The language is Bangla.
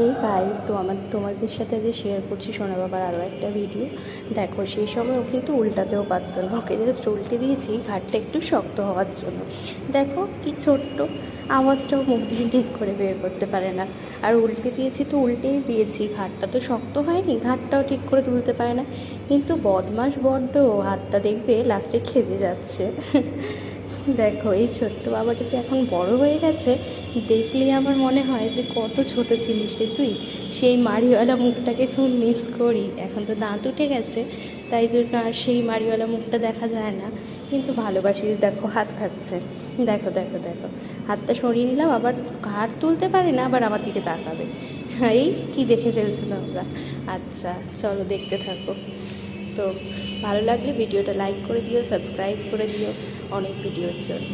এই গাইস, তো তোমাদের সাথে যে শেয়ার করছি সোনা বাবার আরও একটা ভিডিও। দেখো, সেই সময় ও কিন্তু উল্টাতেও পারতো না, ওকে জাস্ট উল্টে দিয়েছি ঘাটটা একটু শক্ত হওয়ার জন্য। দেখো কি ছোট্ট, আওয়াজটাও মুখ দিয়ে ঠিক করে বের করতে পারে না। আর উল্টে দিয়েছি তো উল্টেই দিয়েছি, ঘাটটা তো শক্ত হয়নি, ঘাটটাও ঠিক করে তুলতে পারে না। কিন্তু বদমাস বড্ড, হাতটা দেখবে লাস্টে খেতে যাচ্ছে। দেখো, এই ছোট্ট বাবাটা তো এখন বড় হয়ে গেছে, দেখলেই আমার মনে হয় যে কত ছোট ছিলিস রে তুই। সেই মাড়িওয়ালা মুখটাকে খুব মিস করি। এখন তো দাঁত উঠে গেছে, তাই জন্য আর সেই মাড়িওয়ালা মুখটা দেখা যায় না, কিন্তু ভালোবাসি। দেখো হাত খাচ্ছে, দেখো দেখো দেখো, হাতটা সরিয়ে নিলাম, আবার ঘাড় তুলতে পারে না, আবার আমার দিকে তাকাবে। এই কি দেখে ফেলছে তোমরা? আচ্ছা চলো, দেখতে থাকো। তো ভালো লাগলে ভিডিওটা লাইক করে দিও, সাবস্ক্রাইব করে দিও অনেক ভিডিওর জন্য।